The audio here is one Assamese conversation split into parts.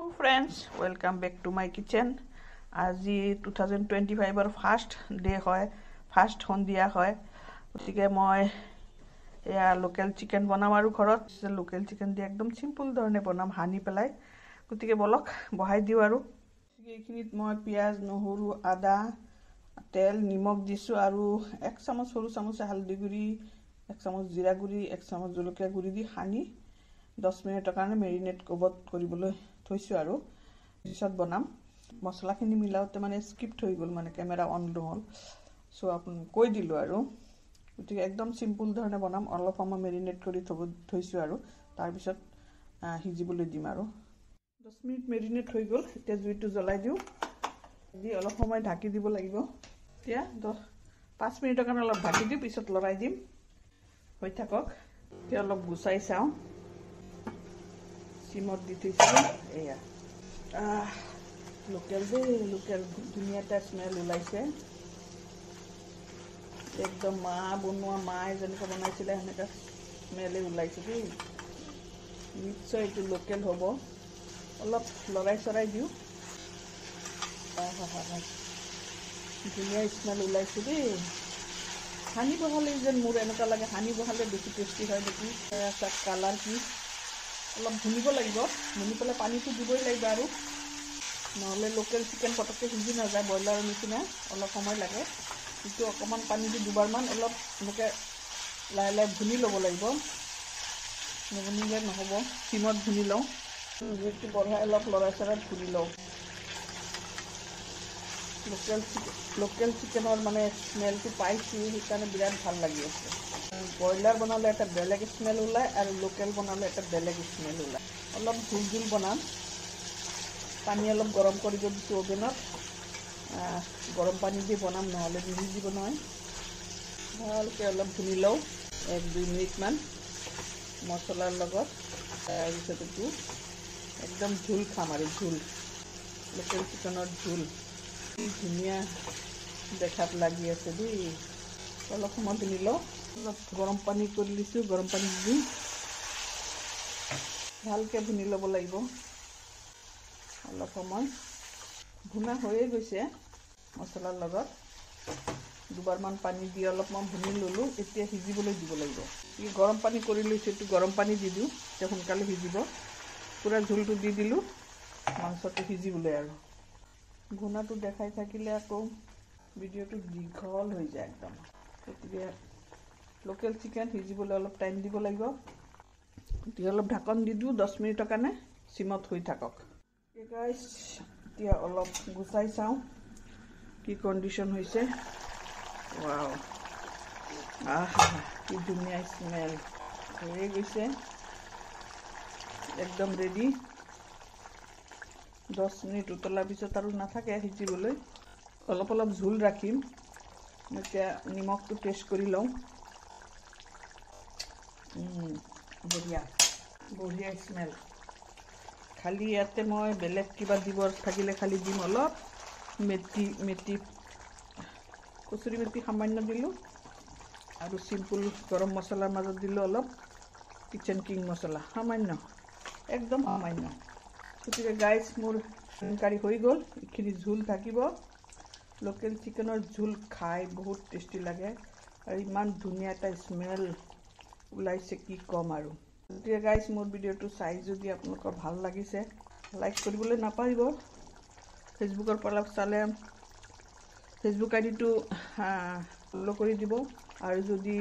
Hello friends, welcome back to my kitchen. আজি 2025 ফার্স্ট ডে হয়, ফার্স্ট সন্ধিয়া হয়, গতিকে মই এয়া লোকেল চিকেন বনাম আৰু ঘৰত লোকেল চিকেন দি একদম সিম্পল ধৰণে বনাম হানি পেলাই। গতিকে বলক বহাই দিও আৰু এইখিনিত মই পিয়াজ নহৰু আদা তেল নিমখ দিছো আৰু 1 চামুচ সৰু চামুচ হালধি গুড়ি 1 চামুচ জিৰা গুড়ি 1 চামুচ জলকীয়া গুড়ি দি হানি 10 মিনিটৰ কাৰণে মেৰিনেট কৰিবলৈ থৈছো আৰু পিছত বনাম। মছলাখিনি মিলাওতে মানে স্কিপ্ট হৈ গল, মানে ক্যামেৰা অন নহল, সো আপুনি কৈ দিলো আৰু গতিকে একদম সিম্পল ধৰণে বনাম। অলপ সময় মেৰিনেট কৰি থৈছো আৰু তাৰ পিছত হিজিবলৈ দিম আৰু 10 মিনিট মেৰিনেট হৈ গল। এতিয়া জুইটো জ্বলাই দিও, দি অলপ সময় ঢাকি দিব লাগিব। এতিয়া 5 মিনিটৰ কাৰণে অলপ ঢাকি দিও, পিছত লৰাই দিম, হৈ থাকক। এতিয়া অলপ গুছাই চাও, সিমত দি থৈছিলো এয়া লোকেল ধুনীয়া এটা স্মেল ওলাইছে। একদম মা বনোৱা মায়ে যেনেকৈ বনাইছিলে সেনেকা স্মেলে ওলাইছে দেই। নিশ্চয় এইটো লোকেল হ'ব। অলপ লৰাই চৰাই দিও, ধুনীয়া স্মেল ওলাইছে দেই। হানি বহালে যেন মোৰ এনেকুৱা লাগে হানি বহালে বেছি টেষ্টি হয় নেকি। কালাৰ কি অলপ ভুনিব লাগিব, ভুনি পেলাই পানীটো দিবই লাগিব আৰু নহলে লোকেল চিকেন পটককৈ সিজি নাযায়, ব্ৰইলাৰৰ নিচিনা অলপ সময় লাগে। কিন্তু অকণমান পানী দি দুবাৰমান অলপ এনেকৈ লাহে লাহে ভুনি ল'ব লাগিব, নুভুনিলে নহ'ব। চিমত ভুনি লওঁ, জুইটো বঢ়াই অলপ লৰাই চৰাই ভুনি লওঁ। লোকেল চিকেনৰ মানে স্মেলটো পাইছোঁ, সেইকাৰণে বিৰাট ভাল লাগি আছে। ব্ৰইলাৰ বনালে এটা বেলেগ স্মেল ওলায় আৰু লোকেল বনালে এটা বেলেগ স্মেল ওলায়। অলপ ঝুল বনাম, পানী অলপ গৰম কৰি দিছোঁ অভেনত, গৰম পানী দি বনাম নহ'লে নিসিজিব নহয়। ভালকৈ অলপ ভুনি লওঁ 1-2 মিনিটমান মছলাৰ লগত। তাৰপিছত এইটো একদম ঝোল খাম আৰু ঝোল, লোকেল চিকেনৰ ঝোল ধুনীয়া দেখাত লাগি আছে দেই। অলপ সময় ভুনি লওঁ, অলপ গৰম পানী কৰি দিছোঁ, গৰম পানী দি ভালকৈ ভুনি ল'ব লাগিব। অলপ সময় ভুনা হৈয়ে গৈছে মছলাৰ লগত, দুবাৰমান পানী দি অলপমান ভুনি ল'লোঁ। এতিয়া সিজিবলৈ দিব লাগিব। গৰম পানী কৰি লৈছোঁ, এইটো গৰম পানী দি দিওঁ, এতিয়া সোনকালে সিজিব। পুৰা ঝোলটো দি দিলোঁ মাংসটো সিজিবলৈ। আৰু ভুনাটো দেখাই থাকিলে আকৌ ভিডিঅ'টো দীঘল হৈ যায় একদম। গতিকে লোকেল চিকেন সিজিবলৈ অলপ টাইম দিব লাগিব। এতিয়া অলপ ঢাকন দি দিওঁ 10 মিনিটৰ কাৰণে, চিমত হৈ থাকক। গাইছ এতিয়া অলপ গুচাই চাওঁ কি কণ্ডিশ্যন হৈছে। ৱাও, কি ধুনীয়া স্মেল হৈয়ে গৈছে, একদম ৰেডি। 10 মিনিট উতলাৰ পিছত আৰু নাথাকে সিজিবলৈ, অলপ অলপ ঝোল ৰাখিম। এতিয়া নিমখটো টেষ্ট কৰি লওঁ। বঢ়িয়া স্মেল। খালি ইয়াতে মই বেলেগ কিবা দিব থাকিলে খালি দিম অলপ মেথি কচুৰি মেথি সামান্য দিলোঁ, আৰু চিম্পুল গৰম মছলাৰ মাজত দিলোঁ অলপ কিচেন কিং মছলা সামান্য, একদম সামান্য। গতিকে গাইজ মোৰ কাৰী হৈ গ'ল। এইখিনি ঝোল থাকিব। লোকেল চিকেনৰ ঝোল খাই বহুত টেষ্টি লাগে আৰু ইমান ধুনীয়া এটা স্মেল ওলাইছে কি ক'ম আৰু। গতিকে গাইজ মোৰ ভিডিঅ'টো চাই যদি আপোনালোকৰ ভাল লাগিছে লাইক কৰিবলৈ নাপাহৰিব। ফেচবুকৰ পৰা চালে ফেচবুক আইডিটো ফ'ল' কৰি দিব, আৰু যদি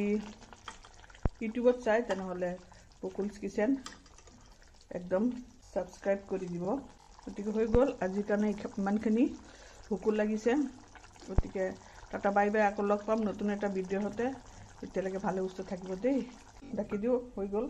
ইউটিউবত চাই তেনেহ'লে বকুলছ কিচেন একদম ছাবস্ক্ৰাইব কৰি দিব। গতিকে হৈ গ'ল আজিৰ কাৰণে ইমানখিনি। ভোকো লাগিছে, গতিকে টাটা বাই বাই। আকৌ লগ পাম নতুন এটা ভিডিঅ'ৰ সৈতে। এতিয়ালৈকে ভালে সুস্থ থাকিব দেই, ডাকি দিওঁ। হৈ গ'ল।